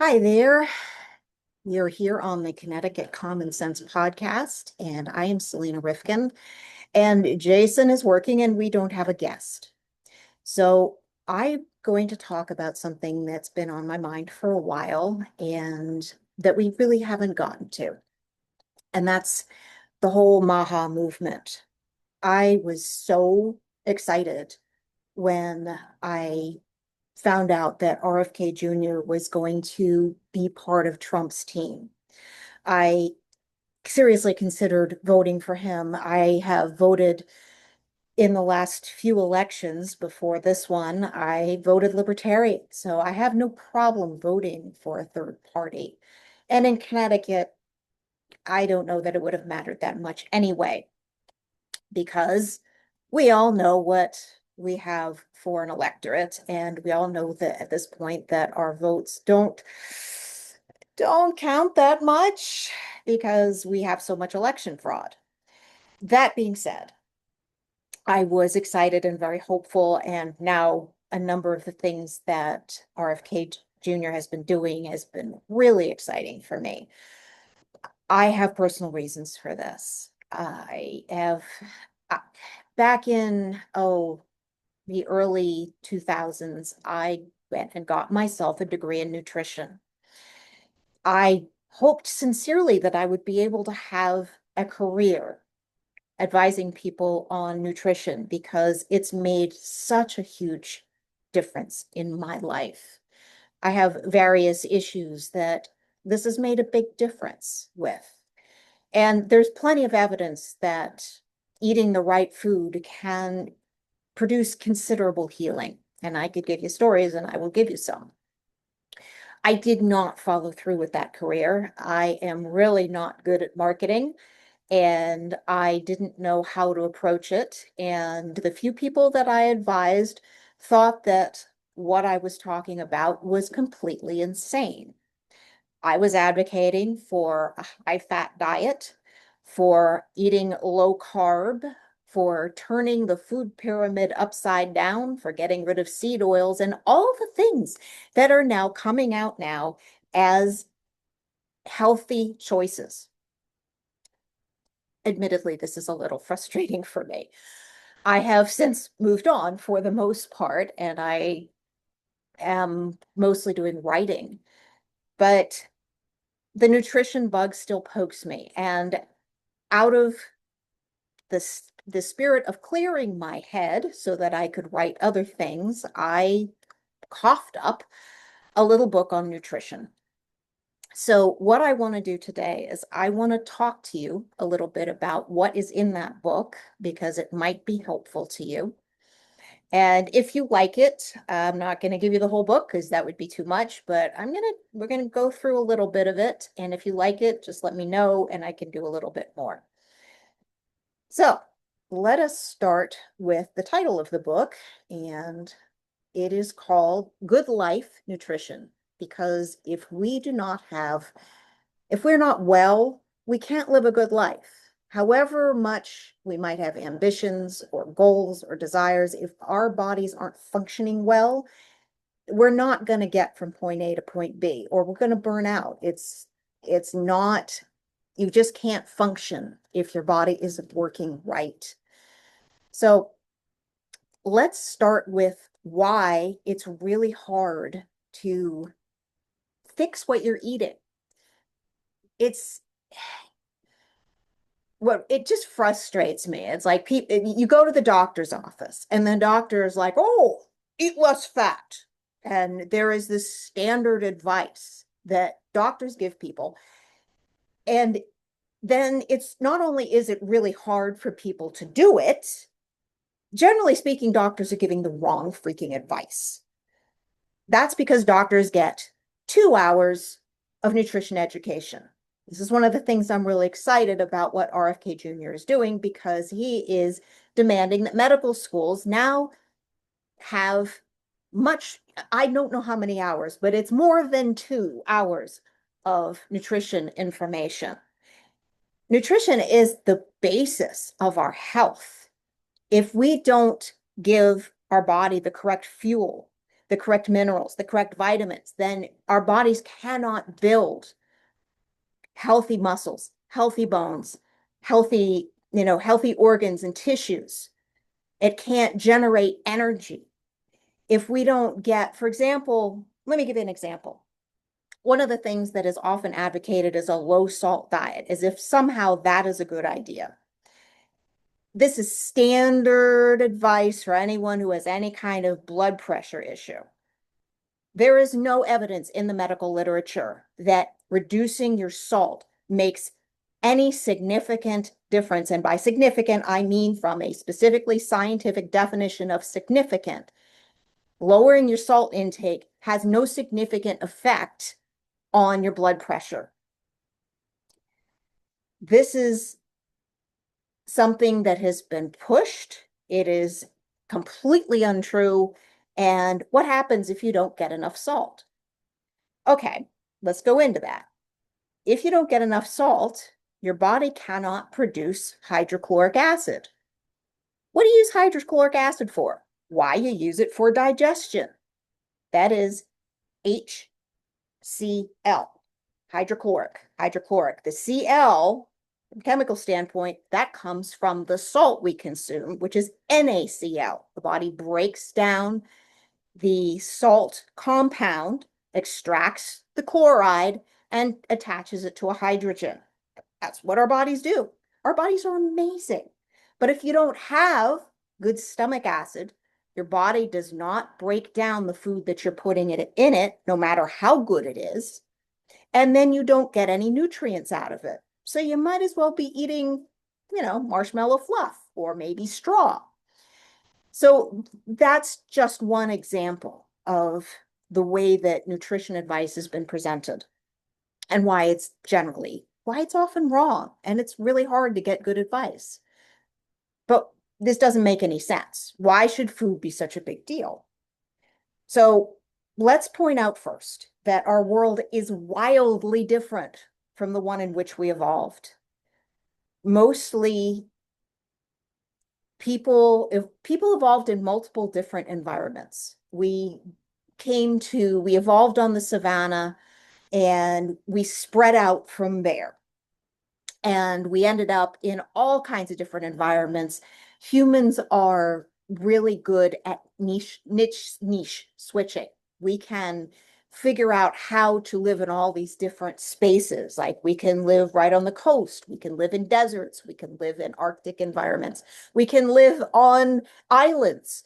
Hi there. You're here on the Connecticut Common Sense podcast, and I am Selina Rifkin. And Jason is working, and we don't have a guest. So I'm going to talk about something that's been on my mind for a while and that we really haven't gotten to. And that's the whole MAHA movement. I was so excited when I found out that RFK Jr. was going to be part of Trump's team. I seriously considered voting for him. I have voted in the last few elections before this one. I voted Libertarian, so I have no problem voting for a third party. And in Connecticut, I don't know that it would have mattered that much anyway, because we all know what we have for an electorate, and we all know that at this point that our votes don't count that much because we have so much election fraud. That being said, I was excited and very hopeful, and now a number of the things that RFK Jr. has been doing has been really exciting for me. I have personal reasons for this. I have uh, back in the early 2000s, I went and got myself a degree in nutrition. I hoped sincerely that I would be able to have a career advising people on nutrition because it's made such a huge difference in my life. I have various issues that this has made a big difference with. And there's plenty of evidence that eating the right food can produce considerable healing. And I could give you stories, and I will give you some. I did not follow through with that career. I am really not good at marketing, and I didn't know how to approach it. And the few people that I advised thought that what I was talking about was completely insane. I was advocating for a high fat diet, for eating low carb, for turning the food pyramid upside down, for getting rid of seed oils, and all the things that are now coming out now as healthy choices. Admittedly, this is a little frustrating for me. I have since moved on for the most part, and I am mostly doing writing, but the nutrition bug still pokes me. And out of the spirit of clearing my head so that I could write other things, I coughed up a little book on nutrition. So what I want to do today is I want to talk to you a little bit about what is in that book because it might be helpful to you. And if you like it, I'm not going to give you the whole book because that would be too much, but we're going to go through a little bit of it. And if you like it, just let me know and I can do a little bit more. So let us start with the title of the book, and it is called Good Life Nutrition. Because if we're not well, we can't live a good life. However much we might have ambitions or goals or desires, if our bodies aren't functioning well, we're not going to get from point A to point B, or we're going to burn out. It's not, you just can't function if your body isn't working right. So let's start with why it's really hard to fix what you're eating. It's what it just frustrates me. It's like people, you go to the doctor's office and the doctor is like, oh, eat less fat. And there is this standard advice that doctors give people. And then it's not only is it really hard for people to do it, generally speaking, doctors are giving the wrong freaking advice. That's because doctors get 2 hours of nutrition education. This is one of the things I'm really excited about what RFK Jr. is doing because he is demanding that medical schools now have much, I don't know how many hours, but it's more than 2 hours of nutrition information. Nutrition is the basis of our health. If we don't give our body the correct fuel, the correct minerals, the correct vitamins, then our bodies cannot build healthy muscles, healthy bones, healthy organs and tissues. It can't generate energy. If we don't get, for example, let me give you an example. One of the things that is often advocated is a low salt diet, as if somehow that is a good idea. This is standard advice for anyone who has any kind of blood pressure issue. There is no evidence in the medical literature that reducing your salt makes any significant difference. And by significant, I mean from a specifically scientific definition of significant. Lowering your salt intake has no significant effect on your blood pressure. This is something that has been pushed. It is completely untrue. And what happens if you don't get enough salt? Okay, let's go into that. If you don't get enough salt, your body cannot produce hydrochloric acid. What do you use hydrochloric acid for? Why? You use it for digestion. That is HCl, hydrochloric. The Cl, from a chemical standpoint, that comes from the salt we consume, which is NaCl. The body breaks down the salt compound, extracts the chloride, and attaches it to a hydrogen. That's what our bodies do. Our bodies are amazing. But if you don't have good stomach acid, your body does not break down the food that you're putting in it, no matter how good it is. And then you don't get any nutrients out of it. So you might as well be eating, marshmallow fluff or maybe straw. So that's just one example of the way that nutrition advice has been presented and why it's often wrong. And it's really hard to get good advice. But this doesn't make any sense. Why should food be such a big deal? So let's point out first that our world is wildly different from the one in which we evolved. Mostly people evolved in multiple different environments. We evolved on the savannah and we spread out from there. And we ended up in all kinds of different environments. Humans are really good at niche switching. We can figure out how to live in all these different spaces. Like we can live right on the coast. We can live in deserts. We can live in Arctic environments. We can live on islands.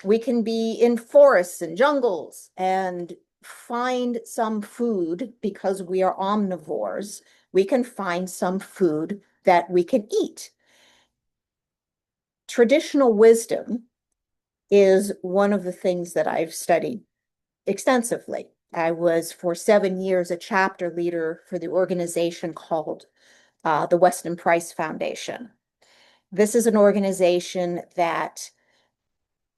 We can be in forests and jungles and find some food because we are omnivores. We can find some food that we can eat. Traditional wisdom is one of the things that I've studied extensively. I was for 7 years a chapter leader for the organization called the Weston Price Foundation. This is an organization that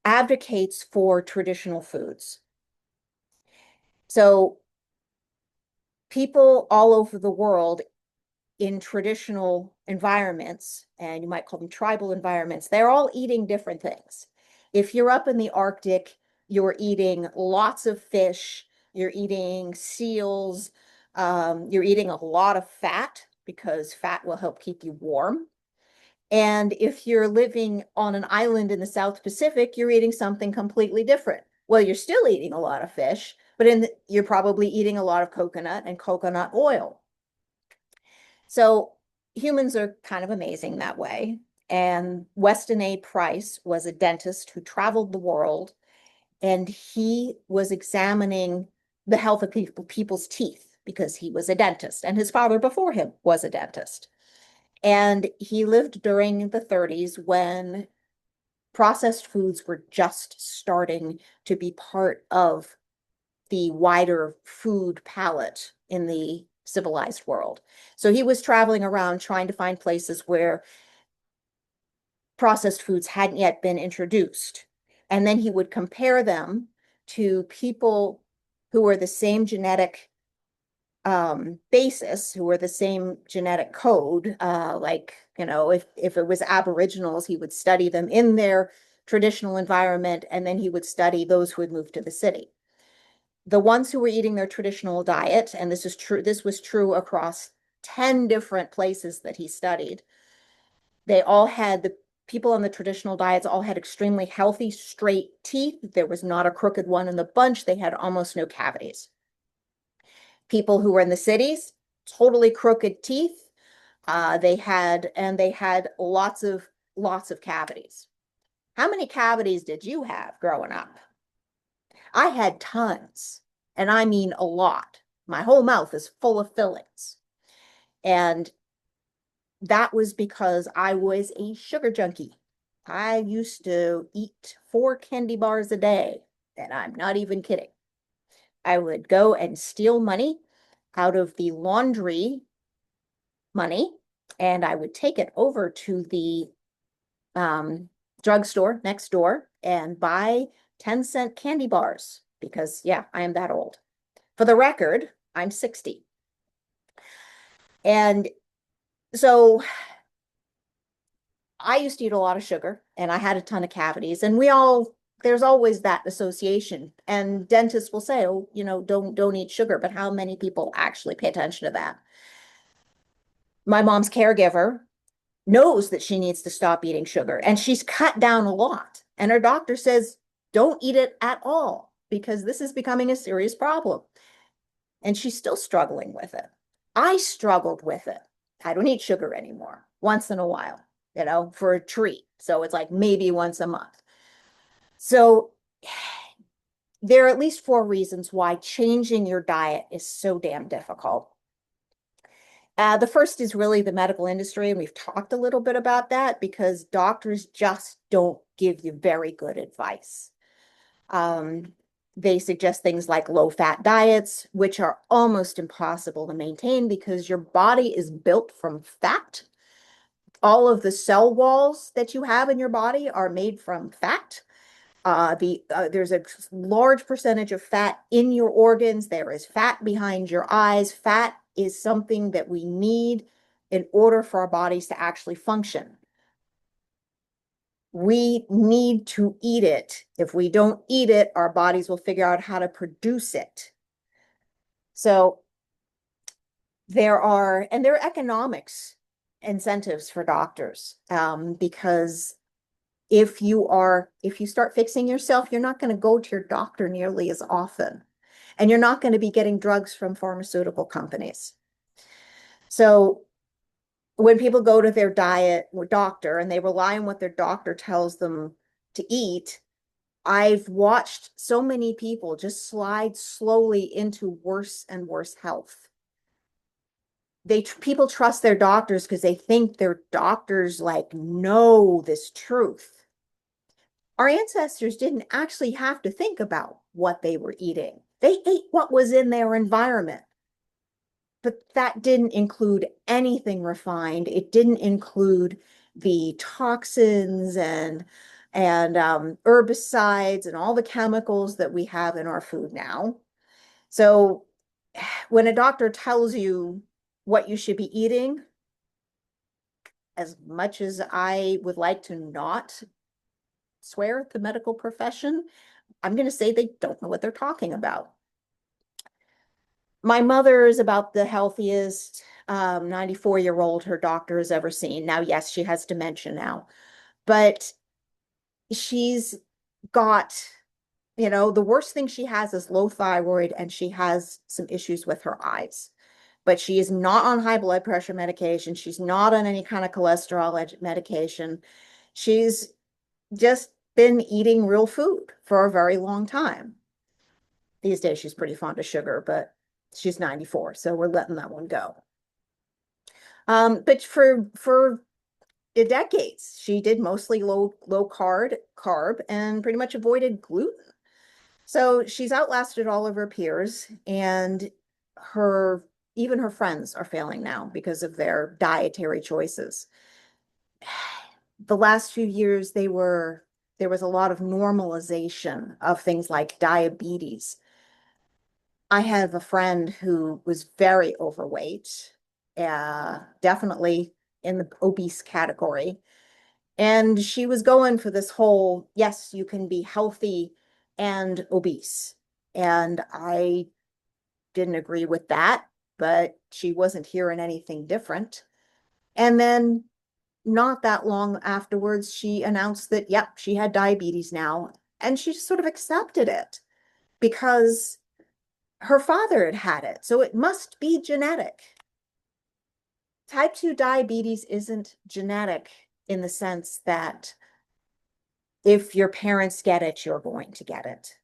advocates for traditional foods. So people all over the world in traditional environments, and you might call them tribal environments, they're all eating different things. If you're up in the Arctic, you're eating lots of fish, you're eating seals, you're eating a lot of fat because fat will help keep you warm. And if you're living on an island in the South Pacific, you're eating something completely different. Well, you're still eating a lot of fish, but you're probably eating a lot of coconut and coconut oil. So humans are kind of amazing that way. And Weston A. Price was a dentist who traveled the world, and he was examining the health of people's teeth because he was a dentist, and his father before him was a dentist. And he lived during the 30s when processed foods were just starting to be part of the wider food palette in the civilized world. So he was traveling around trying to find places where processed foods hadn't yet been introduced. And then he would compare them to people who were the same genetic basis, who were the same genetic code. If it was Aboriginals, he would study them in their traditional environment, and then he would study those who had moved to the city. The ones who were eating their traditional diet, and this is true, this was true across 10 different places that he studied, they all had the people on the traditional diets all had extremely healthy, straight teeth. There was not a crooked one in the bunch. They had almost no cavities. People who were in the cities, totally crooked teeth. They had lots of cavities. How many cavities did you have growing up? I had tons, and I mean a lot. My whole mouth is full of fillings. And that was because I was a sugar junkie. I used to eat 4 candy bars a day, and I'm not even kidding. I would go and steal money out of the laundry money, and I would take it over to the drugstore next door and buy 10-cent candy bars because, yeah, I am that old. For the record, I'm 60. And so I used to eat a lot of sugar and I had a ton of cavities, and there's always that association. And dentists will say, oh, don't eat sugar, but how many people actually pay attention to that? My mom's caregiver knows that she needs to stop eating sugar, and she's cut down a lot. And her doctor says, don't eat it at all because this is becoming a serious problem. And she's still struggling with it. I struggled with it. I don't eat sugar anymore, once in a while, for a treat. So it's like maybe once a month. So there are at least 4 reasons why changing your diet is so damn difficult. The first is really the medical industry, and we've talked a little bit about that because doctors just don't give you very good advice. They suggest things like low-fat diets, which are almost impossible to maintain because your body is built from fat. All of the cell walls that you have in your body are made from fat. There's a large percentage of fat in your organs. There is fat behind your eyes. Fat is something that we need in order for our bodies to actually function. We need to eat it. If we don't eat it, our bodies will figure out how to produce it. So there are economics incentives for doctors, because if you start fixing yourself, you're not going to go to your doctor nearly as often, and you're not going to be getting drugs from pharmaceutical companies. So when people go to their diet or doctor and they rely on what their doctor tells them to eat, I've watched so many people just slide slowly into worse and worse health. People trust their doctors because they think their doctors like know this truth. Our ancestors didn't actually have to think about what they were eating. They ate what was in their environment. But that didn't include anything refined. It didn't include the toxins and herbicides and all the chemicals that we have in our food now. So when a doctor tells you what you should be eating, as much as I would like to not swear at the medical profession, I'm going to say they don't know what they're talking about. My mother is about the healthiest 94-year-old her doctor has ever seen. Now, yes, she has dementia now, but she's got, the worst thing she has is low thyroid, and she has some issues with her eyes. But she is not on high blood pressure medication. She's not on any kind of cholesterol medication. She's just been eating real food for a very long time. These days, she's pretty fond of sugar, but she's 94, so we're letting that one go. But for decades, she did mostly low carb and pretty much avoided gluten. So she's outlasted all of her peers, and even her friends are failing now because of their dietary choices. The last few years, there was a lot of normalization of things like diabetes. I have a friend who was very overweight, definitely in the obese category. And she was going for this whole, yes, you can be healthy and obese. And I didn't agree with that, but she wasn't hearing anything different. And then not that long afterwards, she announced that, yep, she had diabetes now. And she just sort of accepted it because her father had had it. So it must be genetic. Type 2 diabetes isn't genetic in the sense that if your parents get it, you're going to get it.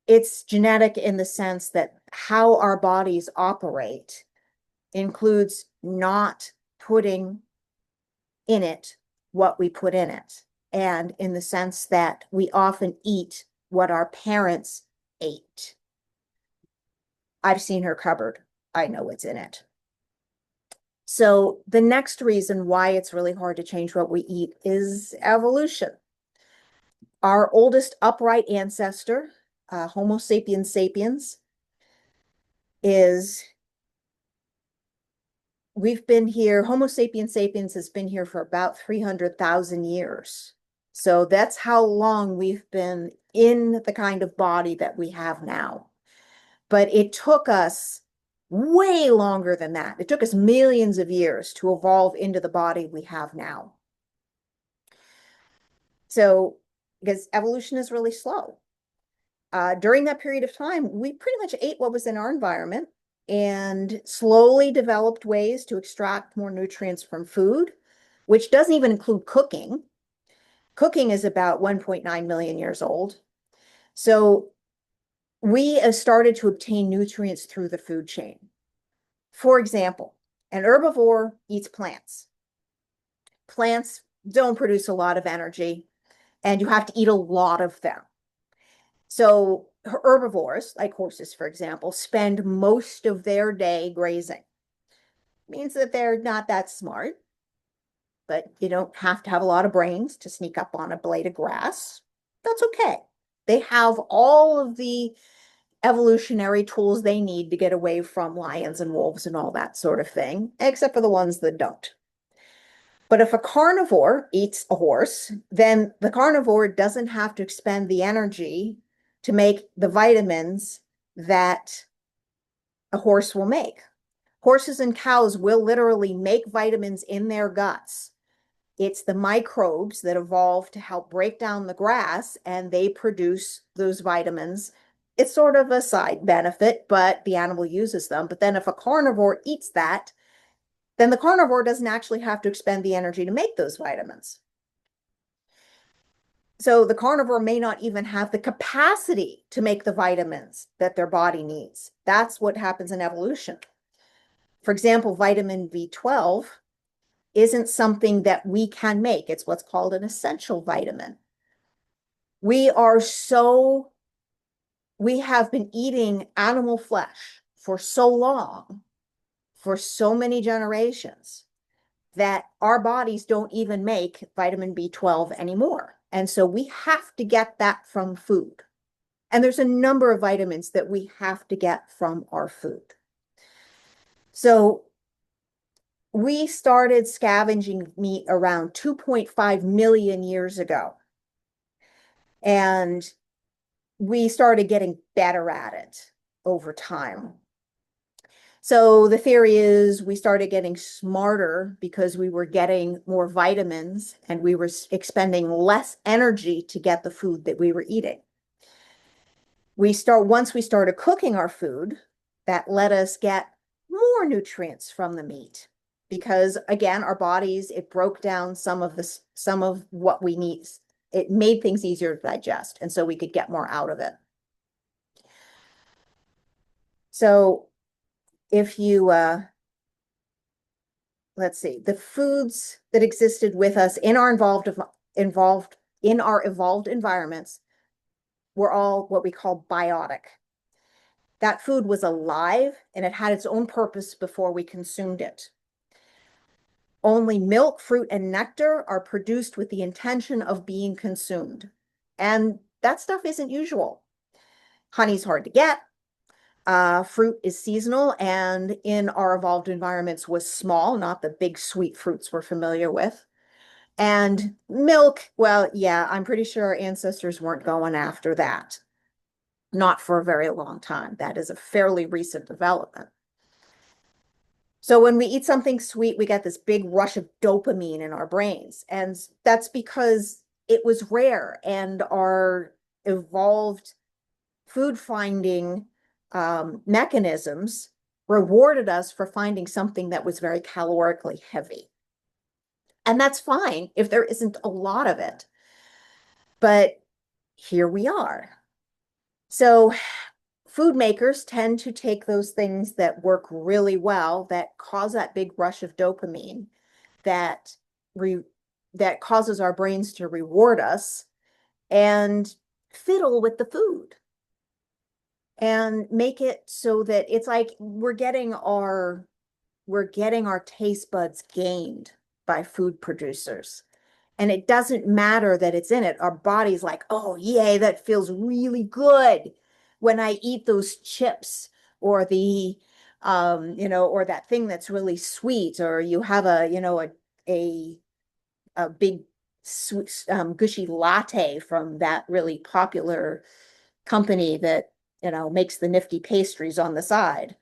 It's genetic in the sense that how our bodies operate includes not putting in it what we put in it. And in the sense that we often eat what our parents ate. I've seen her cupboard. I know what's in it. So the next reason why it's really hard to change what we eat is evolution. Our oldest upright ancestor, Homo sapiens sapiens, is we've been here, Homo sapiens sapiens has been here for about 300,000 years. So that's how long we've been in the kind of body that we have now. But it took us way longer than that. It took us millions of years to evolve into the body we have now. So, because evolution is really slow. During that period of time, we pretty much ate what was in our environment and slowly developed ways to extract more nutrients from food, which doesn't even include cooking. Cooking is about 1.9 million years old. So we started to obtain nutrients through the food chain. For example, an herbivore eats plants. Plants don't produce a lot of energy, and you have to eat a lot of them. So herbivores, like horses, for example, spend most of their day grazing. Means that they're not that smart, but you don't have to have a lot of brains to sneak up on a blade of grass. That's okay. They have all of the evolutionary tools they need to get away from lions and wolves and all that sort of thing, except for the ones that don't. But if a carnivore eats a horse, then the carnivore doesn't have to expend the energy to make the vitamins that a horse will make. Horses and cows will literally make vitamins in their guts. It's the microbes that evolve to help break down the grass, and they produce those vitamins. It's sort of a side benefit, but the animal uses them. But then if a carnivore eats that, then the carnivore doesn't actually have to expend the energy to make those vitamins. So the carnivore may not even have the capacity to make the vitamins that their body needs. That's what happens in evolution. For example, vitamin B12 isn't something that we can make. It's what's called an essential vitamin. We have been eating animal flesh for so long, for so many generations, that our bodies don't even make vitamin B12 anymore. And so we have to get that from food. And there's a number of vitamins that we have to get from our food. So we started scavenging meat around 2.5 million years ago. And we started getting better at it over time. So the theory is we started getting smarter because we were getting more vitamins and we were expending less energy to get the food that we were eating. Once we started cooking our food, that let us get more nutrients from the meat because again, our bodies, it broke down some of what we need. It made things easier to digest, and so we could get more out of it. So if you, let's see, the foods that existed with us in our evolved environments were all what we call biotic. That food was alive and it had its own purpose before we consumed it. Only milk, fruit, and nectar are produced with the intention of being consumed. And that stuff isn't usual. Honey's hard to get. Fruit is seasonal and in our evolved environments was small, not the big sweet fruits we're familiar with. And milk, well, yeah, I'm pretty sure our ancestors weren't going after that. Not for a very long time. That is a fairly recent development. So when we eat something sweet, we get this big rush of dopamine in our brains. And that's because it was rare and our evolved food finding mechanisms rewarded us for finding something that was very calorically heavy. And that's fine if there isn't a lot of it. But here we are. So food makers tend to take those things that work really well, that cause that big rush of dopamine, that re that causes our brains to reward us, and fiddle with the food and make it so that it's like we're getting our taste buds gamed by food producers. And it doesn't matter that it's in it. Our body's like, oh, yay, that feels really good when I eat those chips or or that thing that's really sweet, or you have a, a big sweet, gushy latte from that really popular company that, makes the nifty pastries on the side.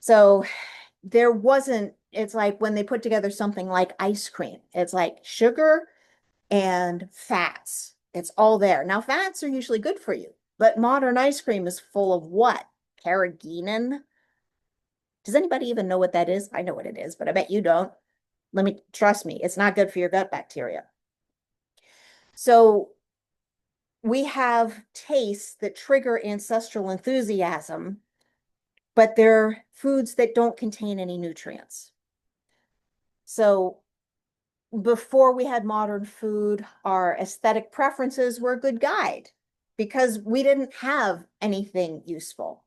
So it's like when they put together something like ice cream, it's like sugar and fats. It's all there. Now, fats are usually good for you, but modern ice cream is full of what? Carrageenan? Does anybody even know what that is? I know what it is, but I bet you don't. Trust me, it's not good for your gut bacteria. So we have tastes that trigger ancestral enthusiasm, but they're foods that don't contain any nutrients. So before we had modern food, our aesthetic preferences were a good guide because we didn't have anything useful.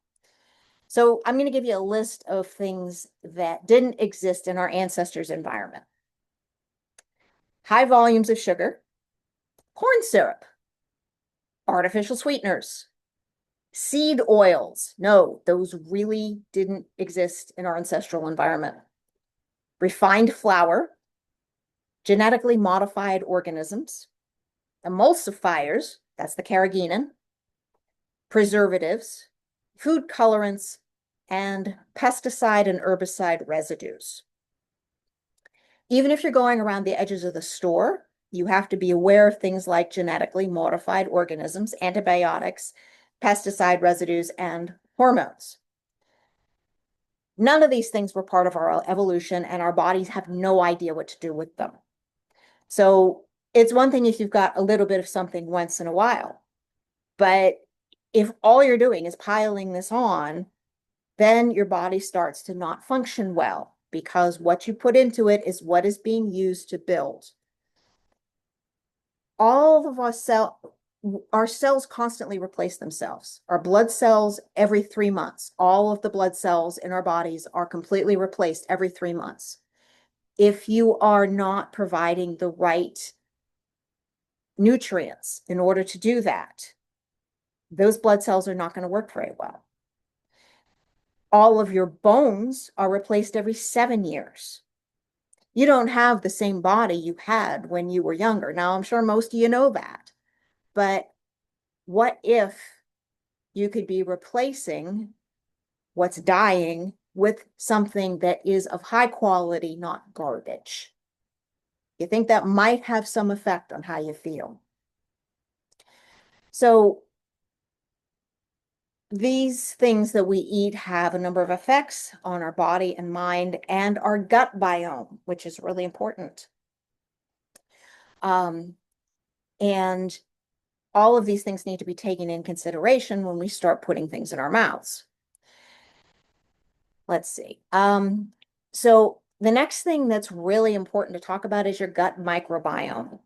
So I'm going to give you a list of things that didn't exist in our ancestors' environment. High volumes of sugar, corn syrup, artificial sweeteners, seed oils. No, those really didn't exist in our ancestral environment. Refined flour, genetically modified organisms, emulsifiers, that's the carrageenan, preservatives, food colorants, and pesticide and herbicide residues. Even if you're going around the edges of the store, you have to be aware of things like genetically modified organisms, antibiotics, pesticide residues, and hormones. None of these things were part of our evolution, and our bodies have no idea what to do with them. So it's one thing if you've got a little bit of something once in a while, but if all you're doing is piling this on, then your body starts to not function well because what you put into it is what is being used to build. All of our cells constantly replace themselves. Our blood cells every 3 months. All of the blood cells in our bodies are completely replaced every 3 months. If you are not providing the right nutrients in order to do that, those blood cells are not going to work very well. All of your bones are replaced every 7 years. You don't have the same body you had when you were younger. Now, I'm sure most of you know that. But what if you could be replacing what's dying with something that is of high quality, not garbage? You think that might have some effect on how you feel? So these things that we eat have a number of effects on our body and mind and our gut biome, which is really important. And all of these things need to be taken in consideration when we start putting things in our mouths. Let's see. So the next thing that's really important to talk about is your gut microbiome.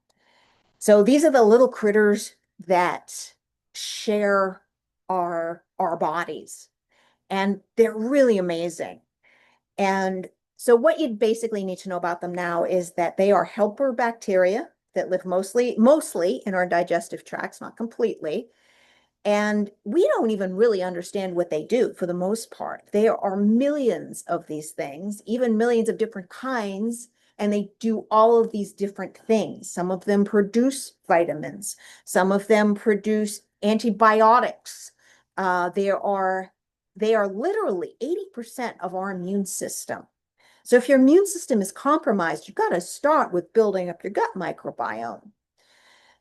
So these are the little critters that share our bodies, and they're really amazing. And so what you basically need to know about them now is that they are helper bacteria that live mostly in our digestive tracts, not completely. And we don't even really understand what they do for the most part. There are millions of these things, even millions of different kinds, and they do all of these different things. Some of them produce vitamins. Some of them produce antibiotics. They are literally 80% of our immune system. So if your immune system is compromised, you've got to start with building up your gut microbiome.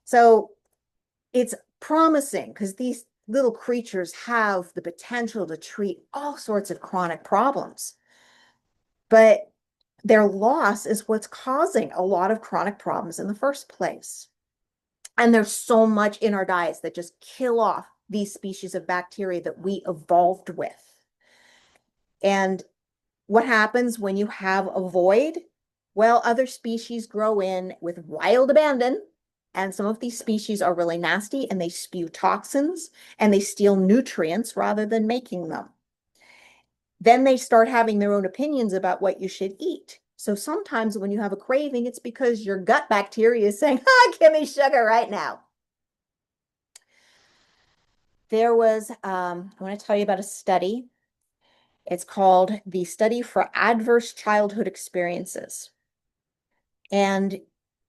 So it's promising because these little creatures have the potential to treat all sorts of chronic problems. But their loss is what's causing a lot of chronic problems in the first place. And there's so much in our diets that just kill off these species of bacteria that we evolved with. And what happens when you have a void? Well, other species grow in with wild abandon. And some of these species are really nasty and they spew toxins and they steal nutrients rather than making them. Then they start having their own opinions about what you should eat. So sometimes when you have a craving, it's because your gut bacteria is saying, give me sugar right now. I want to tell you about a study. It's called the Study for Adverse Childhood Experiences. And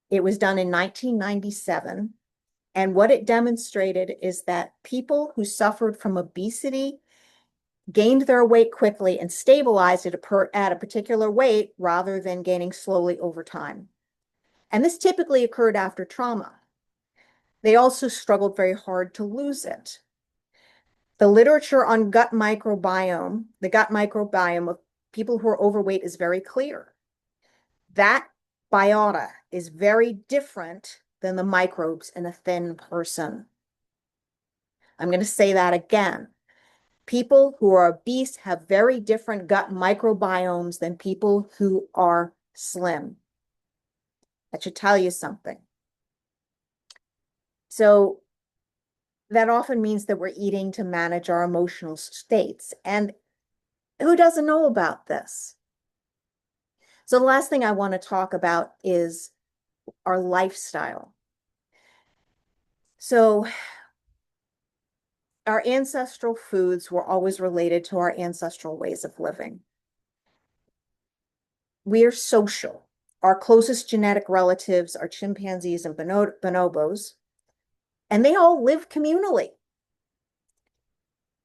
it was done in 1997. And what it demonstrated is that people who suffered from obesity gained their weight quickly and stabilized at a particular weight rather than gaining slowly over time. And this typically occurred after trauma. They also struggled very hard to lose it. The literature on gut microbiome, the gut microbiome of people who are overweight is very clear. That biota is very different than the microbes in a thin person. I'm going to say that again. People who are obese have very different gut microbiomes than people who are slim. That should tell you something. So that often means that we're eating to manage our emotional states. And who doesn't know about this? So the last thing I want to talk about is our lifestyle. So our ancestral foods were always related to our ancestral ways of living. We are social. Our closest genetic relatives are chimpanzees and bonobos, and they all live communally.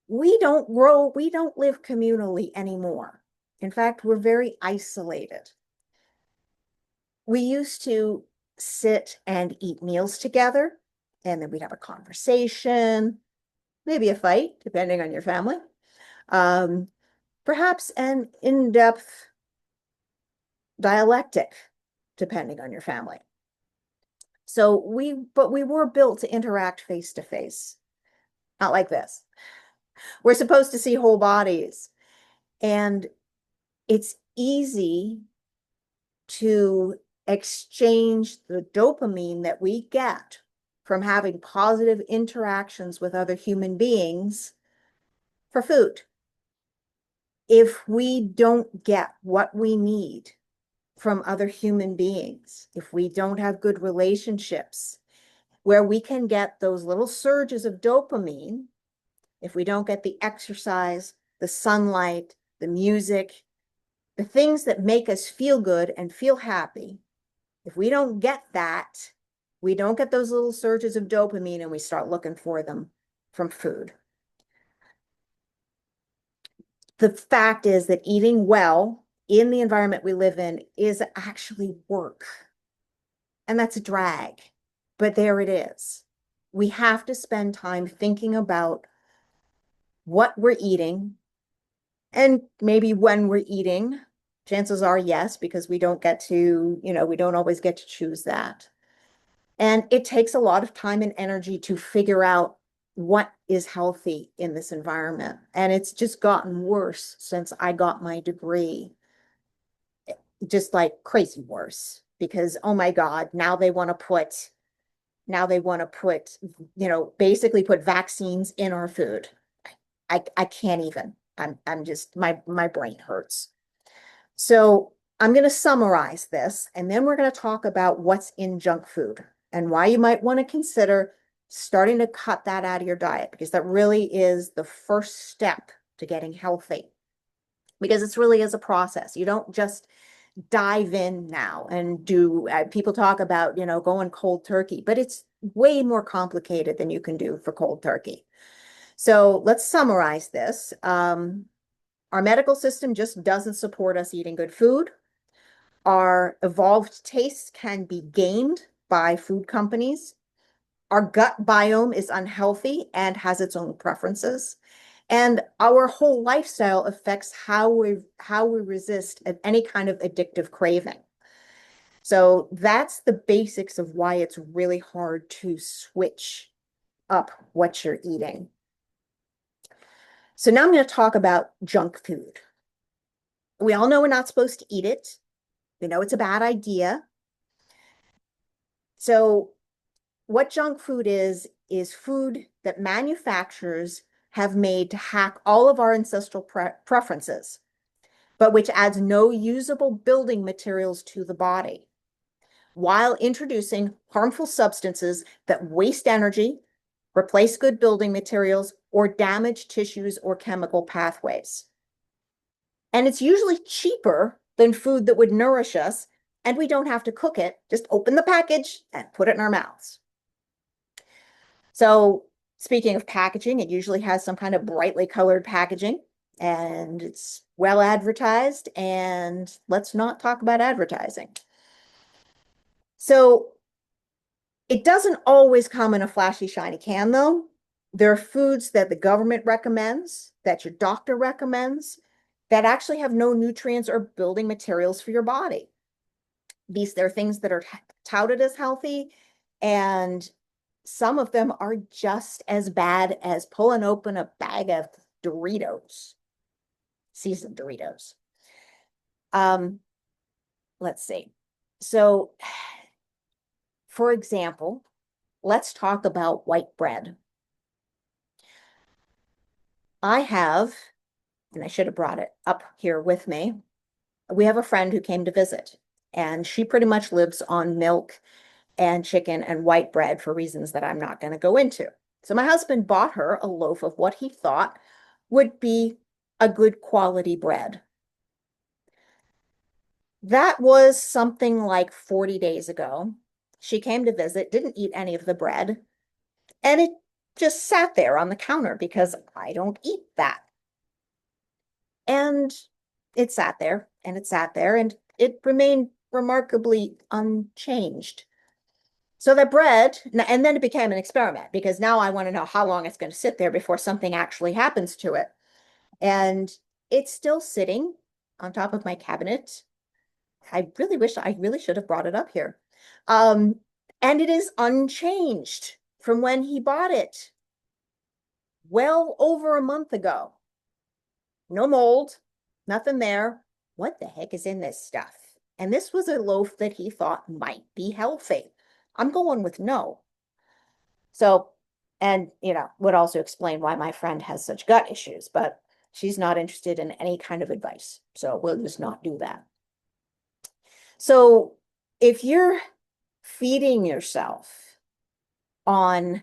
We don't live communally anymore. In fact, we're very isolated. We used to sit and eat meals together, and then we'd have a conversation, maybe a fight, depending on your family. Perhaps an in-depth dialectic, depending on your family. But we were built to interact face to face, not like this. We're supposed to see whole bodies, and it's easy to exchange the dopamine that we get from having positive interactions with other human beings for food. If we don't get what we need from other human beings, if we don't have good relationships where we can get those little surges of dopamine, if we don't get the exercise, the sunlight, the music, the things that make us feel good and feel happy, if we don't get that, we don't get those little surges of dopamine and we start looking for them from food. The fact is that eating well in the environment we live in is actually work. And that's a drag, but there it is. We have to spend time thinking about what we're eating and maybe when we're eating. Chances are yes, because we don't always get to choose that. And it takes a lot of time and energy to figure out what is healthy in this environment. And it's just gotten worse since I got my degree, just like crazy worse, because oh my God, now they want to put, basically put vaccines in our food. I can't even, I'm just, my brain hurts. So I'm going to summarize this, and then we're going to talk about what's in junk food and why you might want to consider starting to cut that out of your diet, because that really is the first step to getting healthy. Because it's really is a process. You don't just dive in now and do, people talk about, going cold turkey, but it's way more complicated than you can do for cold turkey. So let's summarize this. Our medical system just doesn't support us eating good food. Our evolved tastes can be gained by food companies. Our gut biome is unhealthy and has its own preferences. And our whole lifestyle affects how we resist any kind of addictive craving. So that's the basics of why it's really hard to switch up what you're eating. So now I'm going to talk about junk food. We all know we're not supposed to eat it. We know it's a bad idea. So what junk food is food that manufacturers have made to hack all of our ancestral preferences, but which adds no usable building materials to the body, while introducing harmful substances that waste energy, replace good building materials, or damage tissues or chemical pathways. And it's usually cheaper than food that would nourish us, and we don't have to cook it. Just open the package and put it in our mouths. So speaking of packaging, it usually has some kind of brightly colored packaging, and it's well advertised. And let's not talk about advertising. So it doesn't always come in a flashy, shiny can, though. There are foods that the government recommends, that your doctor recommends, that actually have no nutrients or building materials for your body. There are things that are touted as healthy, and some of them are just as bad as pulling open a bag of Doritos, seasoned Doritos. Let's see. So, for example, let's talk about white bread. I have, and I should have brought it up here with me. We have a friend who came to visit, and she pretty much lives on milk and chicken and white bread for reasons that I'm not going to go into. So my husband bought her a loaf of what he thought would be a good quality bread. That was something like 40 days ago. She came to visit, didn't eat any of the bread, and it just sat there on the counter because I don't eat that. And it sat there and it sat there and it remained remarkably unchanged. So the bread, and then it became an experiment because now I want to know how long it's going to sit there before something actually happens to it. And it's still sitting on top of my cabinet. I really should have brought it up here. Um, and it is unchanged from when he bought it well over a month ago. No mold, nothing there. What the heck is in this stuff? And this was a loaf that he thought might be healthy. I'm going with no. So, and would also explain why my friend has such gut issues, but she's not interested in any kind of advice. So we'll just not do that. So if you're feeding yourself on,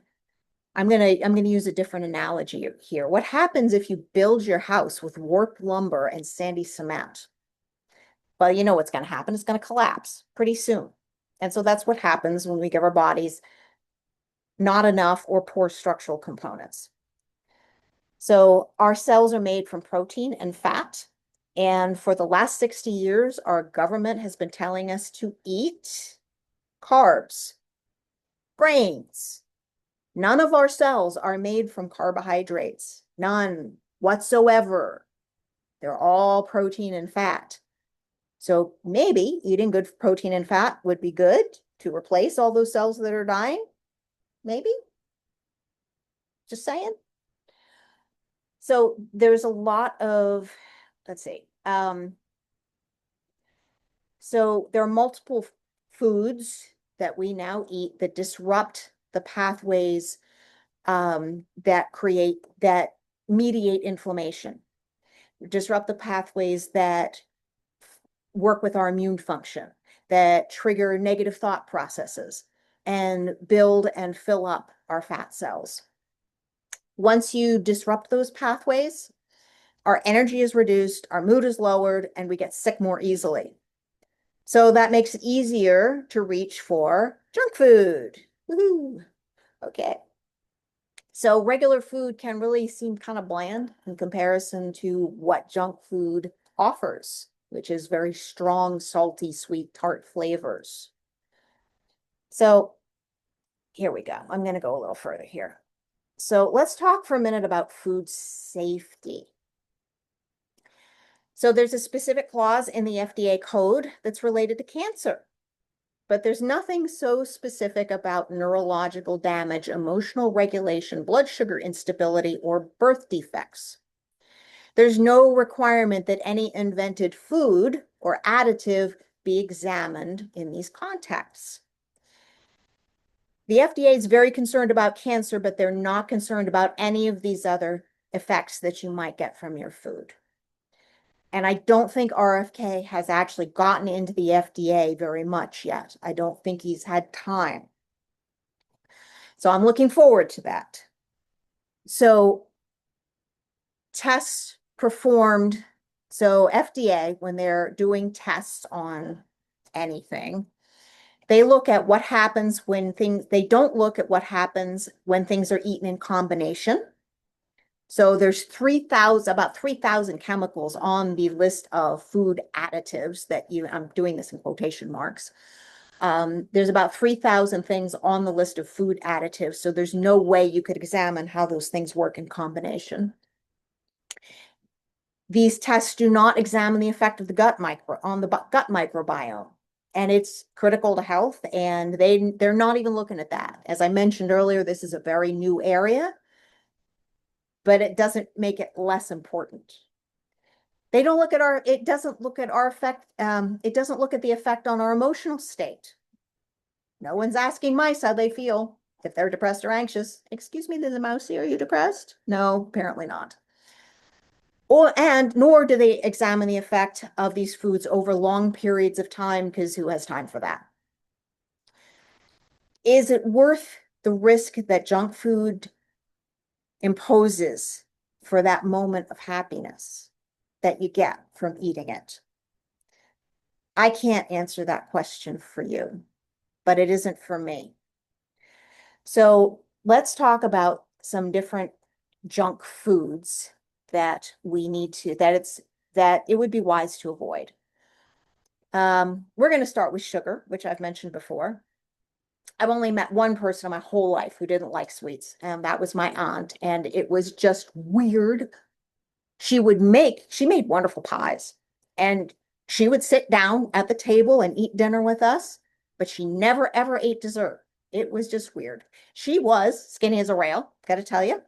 I'm gonna use a different analogy here. What happens if you build your house with warped lumber and sandy cement? Well, you know what's going to happen. It's going to collapse pretty soon. And so that's what happens when we give our bodies not enough or poor structural components. So our cells are made from protein and fat. And for the last 60 years, our government has been telling us to eat carbs, grains. None of our cells are made from carbohydrates, none whatsoever. They're all protein and fat. So maybe eating good protein and fat would be good to replace all those cells that are dying. Maybe. Just saying. So there's a lot of, let's see. So there are multiple foods that we now eat that disrupt the pathways that mediate inflammation, disrupt the pathways that work with our immune function, that trigger negative thought processes and build and fill up our fat cells. Once you disrupt those pathways, our energy is reduced, our mood is lowered, and we get sick more easily. So that makes it easier to reach for junk food. Woohoo. Okay. So regular food can really seem kind of bland in comparison to what junk food offers, which is very strong, salty, sweet, tart flavors. So here we go. I'm going to go a little further here. So let's talk for a minute about food safety. So there's a specific clause in the FDA code that's related to cancer, but there's nothing so specific about neurological damage, emotional regulation, blood sugar instability, or birth defects. There's no requirement that any invented food or additive be examined in these contexts. The FDA is very concerned about cancer, but they're not concerned about any of these other effects that you might get from your food. And I don't think RFK has actually gotten into the FDA very much yet. I don't think he's had time. So I'm looking forward to that. So tests performed. So FDA, when they're doing tests on anything, they look at what happens when they don't look at what happens when things are eaten in combination. So there's about 3,000 chemicals on the list of food additives I'm doing this in quotation marks. There's about 3,000 things on the list of food additives. So there's no way you could examine how those things work in combination. These tests do not examine the effect of the gut microbiome, and it's critical to health, and they're not even looking at that. As I mentioned earlier, this is a very new area, but it doesn't make it less important. It doesn't look at our effect, it doesn't look at the effect on our emotional state. No one's asking mice how they feel if they're depressed or anxious. Excuse me, there's a mouse here. Are you depressed? No, apparently not. Nor do they examine the effect of these foods over long periods of time, because who has time for that? Is it worth the risk that junk food imposes for that moment of happiness that you get from eating it? I can't answer that question for you, but it isn't for me. So let's talk about some different junk foods that it would be wise to avoid. We're going to start with sugar, which I've mentioned before. I've only met one person in my whole life who didn't like sweets, and that was my aunt. And it was just weird. She made wonderful pies, and she would sit down at the table and eat dinner with us, but she never ever ate dessert. It was just weird. She was skinny as a rail, gotta tell you.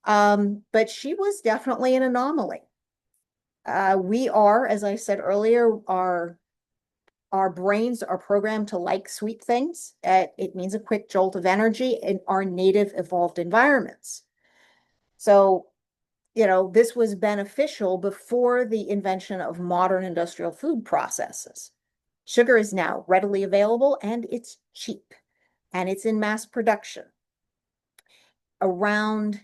But she was definitely an anomaly. We are, as I said earlier, our brains are programmed to like sweet things. It means a quick jolt of energy in our native evolved environments. So, this was beneficial before the invention of modern industrial food processes. Sugar is now readily available and it's cheap and it's in mass production. Around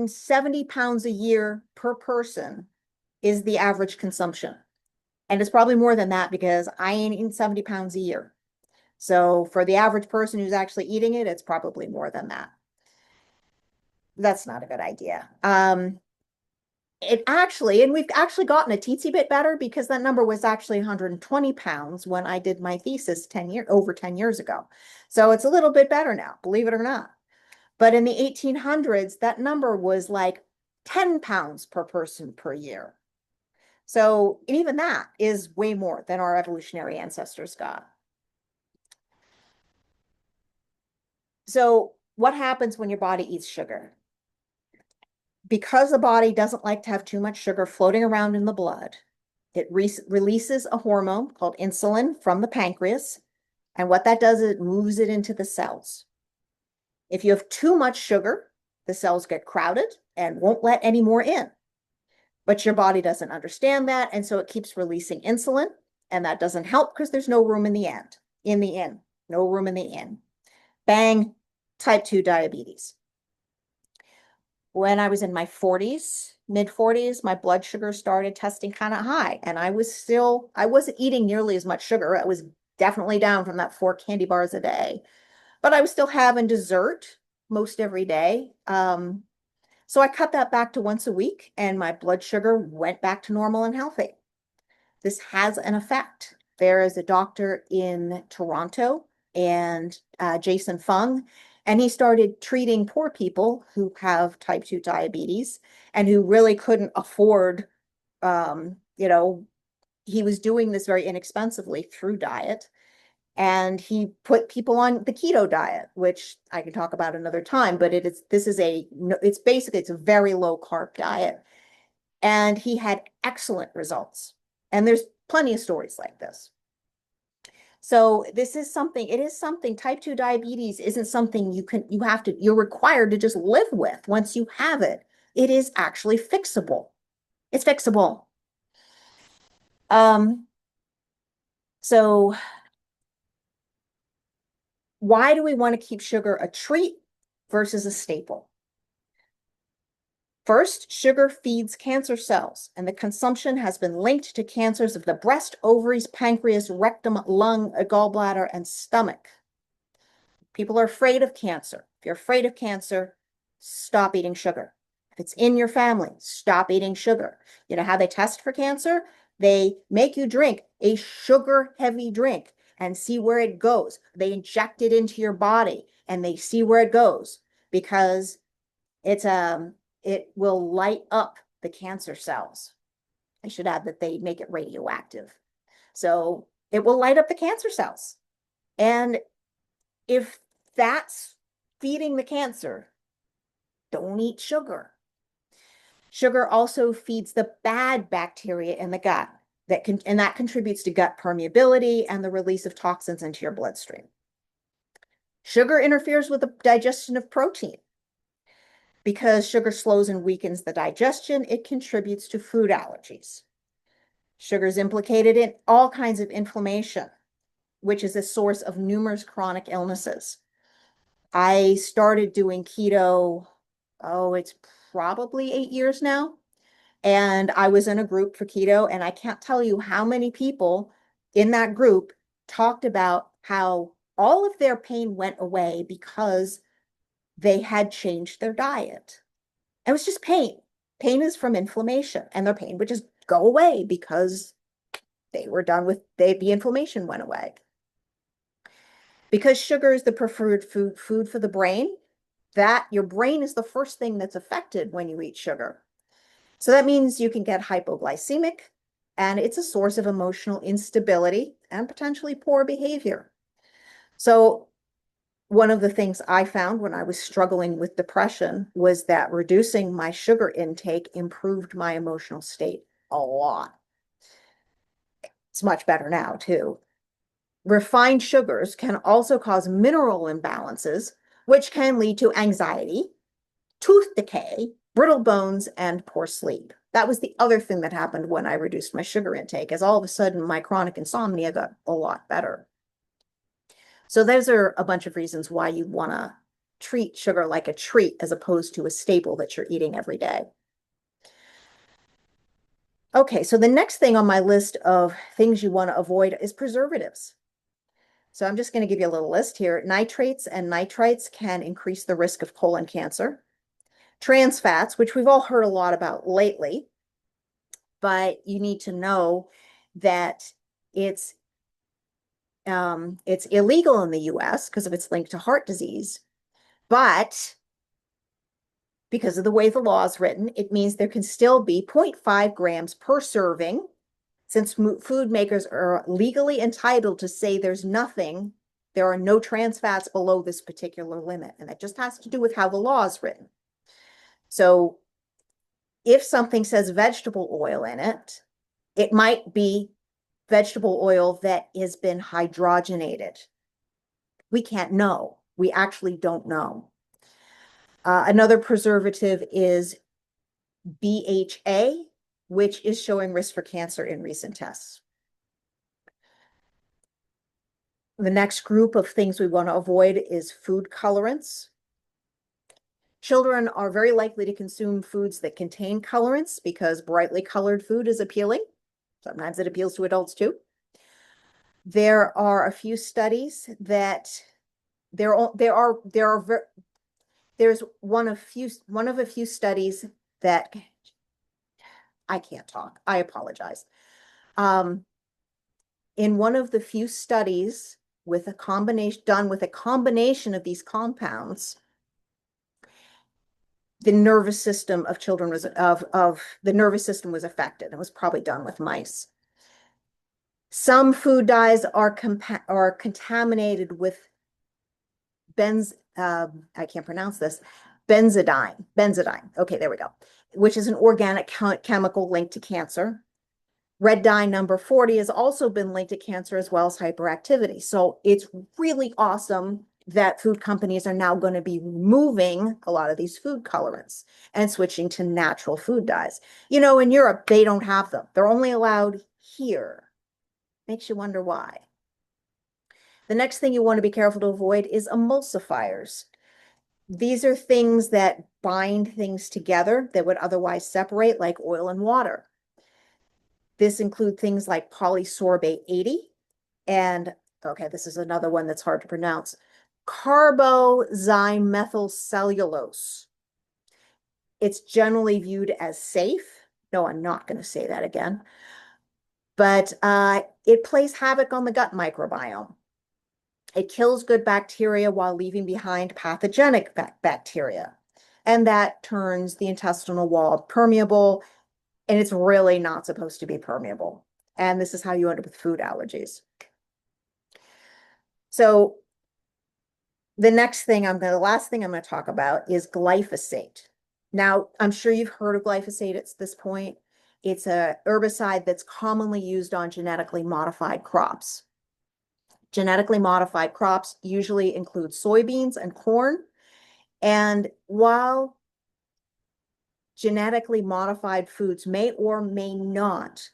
70 pounds a year per person is the average consumption. And it's probably more than that because I ain't eating 70 pounds a year. So for the average person who's actually eating it, it's probably more than that. That's not a good idea. And we've actually gotten a teensy bit better because that number was actually 120 pounds when I did my thesis over 10 years ago. So it's a little bit better now, believe it or not. But in the 1800s, that number was like 10 pounds per person per year. So even that is way more than our evolutionary ancestors got. So what happens when your body eats sugar? Because the body doesn't like to have too much sugar floating around in the blood, it releases a hormone called insulin from the pancreas. And what that does is it moves it into the cells. If you have too much sugar, the cells get crowded and won't let any more in. But your body doesn't understand that. And so it keeps releasing insulin. And that doesn't help because there's no room in the end. No room in the end. Bang, type 2 diabetes. When I was in my 40s, mid 40s, my blood sugar started testing kind of high. And I wasn't eating nearly as much sugar. I was definitely down from that 4 candy bars a day, but I was still having dessert most every day. So I cut that back to once a week and my blood sugar went back to normal and healthy. This has an effect. There is a doctor in Toronto and Jason Fung, and he started treating poor people who have type 2 diabetes and who really couldn't afford, you know, he was doing this very inexpensively through diet. And he put people on the keto diet, which I can talk about another time, but it's a very low carb diet. And he had excellent results. And there's plenty of stories like this. So it is something, type 2 diabetes isn't something you're required to just live with once you have it. It is actually fixable. It's fixable. Um, so why do we want to keep sugar a treat versus a staple? First, sugar feeds cancer cells, and the consumption has been linked to cancers of the breast, ovaries, pancreas, rectum, lung, gallbladder, and stomach. People are afraid of cancer. If you're afraid of cancer, stop eating sugar. If it's in your family, stop eating sugar. You know how they test for cancer? They make you drink a sugar-heavy drink and see where it goes. They inject it into your body and they see where it goes because it will light up the cancer cells. I should add that they make it radioactive. So it will light up the cancer cells. And if that's feeding the cancer, don't eat sugar. Sugar also feeds the bad bacteria in the gut and that contributes to gut permeability and the release of toxins into your bloodstream. Sugar interferes with the digestion of protein. Because sugar slows and weakens the digestion, it contributes to food allergies. Sugar is implicated in all kinds of inflammation, which is a source of numerous chronic illnesses. I started doing keto, it's probably 8 years now. And I was in a group for keto, and I can't tell you how many people in that group talked about how all of their pain went away because they had changed their diet. It was just pain. Pain is from inflammation, and their pain would just go away because they were done with the inflammation went away. Because sugar is the preferred food for the brain, that your brain is the first thing that's affected when you eat sugar. So that means you can get hypoglycemic, and it's a source of emotional instability and potentially poor behavior. So one of the things I found when I was struggling with depression was that reducing my sugar intake improved my emotional state a lot. It's much better now, too. Refined sugars can also cause mineral imbalances, which can lead to anxiety, tooth decay, brittle bones, and poor sleep. That was the other thing that happened when I reduced my sugar intake, as all of a sudden my chronic insomnia got a lot better. So those are a bunch of reasons why you want to treat sugar like a treat as opposed to a staple that you're eating every day. Okay, so the next thing on my list of things you want to avoid is preservatives. So I'm just going to give you a little list here. Nitrates and nitrites can increase the risk of colon cancer. Trans fats, which we've all heard a lot about lately, but you need to know that it's illegal in the US because of its link to heart disease, but because of the way the law is written, it means there can still be 0.5 grams per serving, since food makers are legally entitled to say there are no trans fats below this particular limit. And that just has to do with how the law is written. So if something says vegetable oil in it, it might be vegetable oil that has been hydrogenated. We can't know. We actually don't know. Another preservative is BHA, which is showing risk for cancer in recent tests. The next group of things we want to avoid is food colorants. Children are very likely to consume foods that contain colorants because brightly colored food is appealing. Sometimes it appeals to adults too. There are a few studies that there's one of a few studies that I can't talk. I apologize. In one of the few studies done with a combination of these compounds, the nervous system of children was the nervous system was affected. It was probably done with mice. Some food dyes are contaminated with I can't pronounce this, benzodine. Okay, there we go, which is an organic chemical linked to cancer. Red dye number 40 has also been linked to cancer as well as hyperactivity. So it's really awesome that food companies are now going to be removing a lot of these food colorants and switching to natural food dyes. You know, in Europe, they don't have them. They're only allowed here. Makes you wonder why. The next thing you want to be careful to avoid is emulsifiers. These are things that bind things together that would otherwise separate, like oil and water. This includes things like polysorbate 80 and, okay, this is another one that's hard to pronounce, carbozymethylcellulose. It's generally viewed as safe. No, I'm not going to say that again. But it plays havoc on the gut microbiome. It kills good bacteria while leaving behind pathogenic bacteria. And that turns the intestinal wall permeable, and it's really not supposed to be permeable. And this is how you end up with food allergies. So the last thing I'm going to talk about is glyphosate. Now, I'm sure you've heard of glyphosate at this point. It's a herbicide that's commonly used on genetically modified crops. Genetically modified crops usually include soybeans and corn. And while genetically modified foods may or may not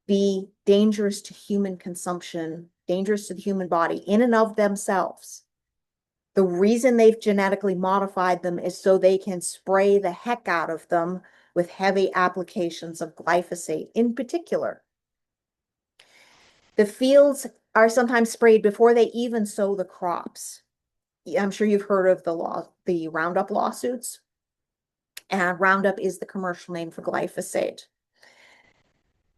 be dangerous to human consumption, dangerous to the human body in and of themselves, the reason they've genetically modified them is so they can spray the heck out of them with heavy applications of glyphosate in particular. The fields are sometimes sprayed before they even sow the crops. I'm sure you've heard of the Roundup lawsuits. And Roundup is the commercial name for glyphosate.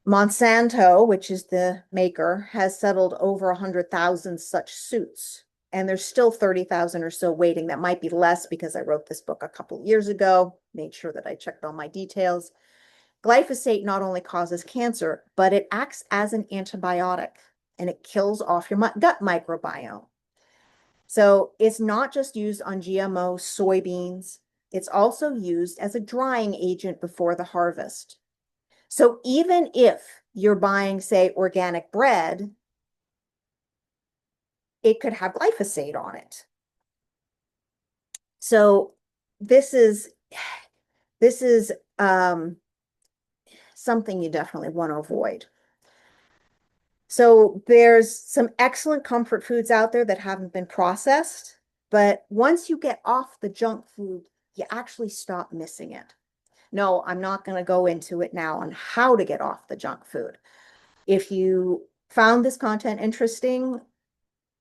Monsanto, which is the maker, has settled over 100,000 such suits. And there's still 30,000 or so waiting. That might be less because I wrote this book a couple years ago, made sure that I checked all my details. Glyphosate not only causes cancer, but it acts as an antibiotic and it kills off your gut microbiome. So it's not just used on GMO soybeans. It's also used as a drying agent before the harvest. So even if you're buying, say, organic bread, it could have glyphosate on it. So this is something you definitely want to avoid. So there's some excellent comfort foods out there that haven't been processed, but once you get off the junk food, you actually stop missing it. No, I'm not going to go into it now on how to get off the junk food. If you found this content interesting,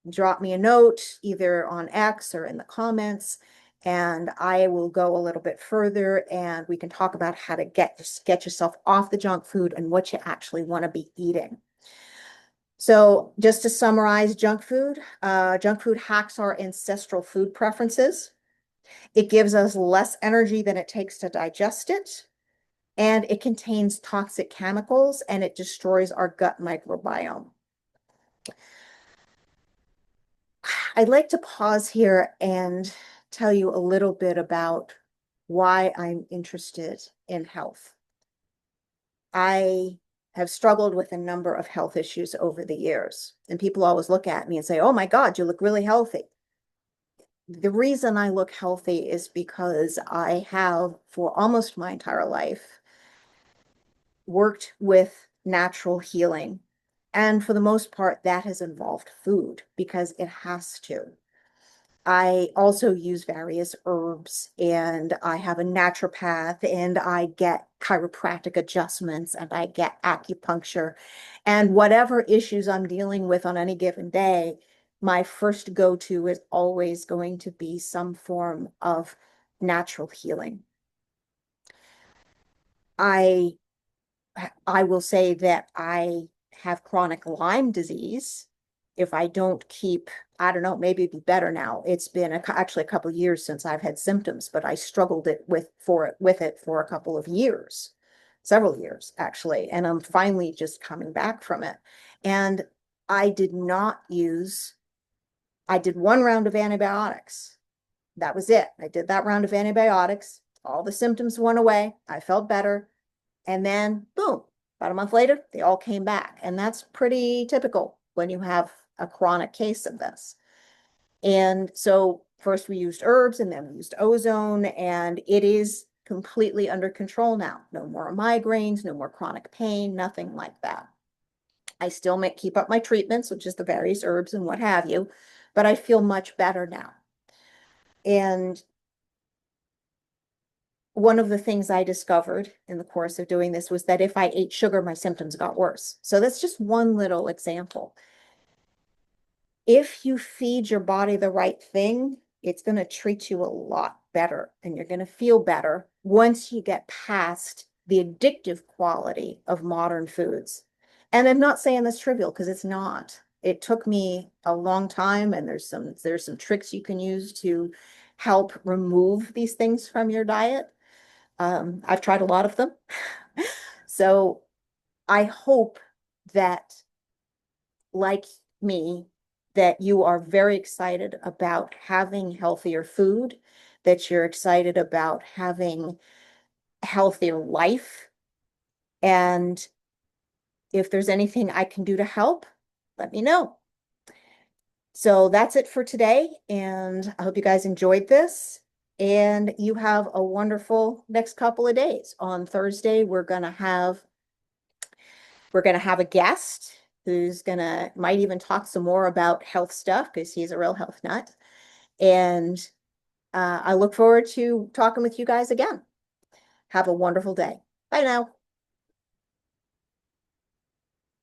drop me a note either on X or in the comments, and I will go a little bit further and we can talk about how to get yourself off the junk food and what you actually want to be eating. So just to summarize junk food hacks our ancestral food preferences. It gives us less energy than it takes to digest it. And it contains toxic chemicals and it destroys our gut microbiome. I'd like to pause here and tell you a little bit about why I'm interested in health. I have struggled with a number of health issues over the years, and people always look at me and say, "Oh my God, you look really healthy." The reason I look healthy is because I have, for almost my entire life, worked with natural healing. And for the most part, that has involved food because it has to. I also use various herbs and I have a naturopath and I get chiropractic adjustments and I get acupuncture. And whatever issues I'm dealing with on any given day, my first go-to is always going to be some form of natural healing. I I will say that I have chronic Lyme disease. If I don't keep, I don't know, maybe it'd be better now. It's been actually a couple of years since I've had symptoms, but I struggled with it for a couple of years, several years actually, and I'm finally just coming back from it. And I did not use, I did one round of antibiotics. That was it. I did that round of antibiotics. All the symptoms went away. I felt better. And then, boom, about a month later, they all came back. And that's pretty typical when you have a chronic case of this. And so first we used herbs and then we used ozone, and it is completely under control now. No more migraines, no more chronic pain, nothing like that. I still keep up my treatments, which is the various herbs and what have you, but I feel much better now. And one of the things I discovered in the course of doing this was that if I ate sugar, my symptoms got worse. So that's just one little example. If you feed your body the right thing, it's going to treat you a lot better and you're going to feel better once you get past the addictive quality of modern foods. And I'm not saying that's trivial because it's not. It took me a long time, and there's some tricks you can use to help remove these things from your diet. I've tried a lot of them. So I hope that, like me, that you are very excited about having healthier food, that you're excited about having a healthier life. And if there's anything I can do to help, let me know. So that's it for today. And I hope you guys enjoyed this. And you have a wonderful next couple of days. On Thursday, we're gonna have a guest who's gonna might even talk some more about health stuff because he's a real health nut. And I look forward to talking with you guys again. Have a wonderful day. Bye now.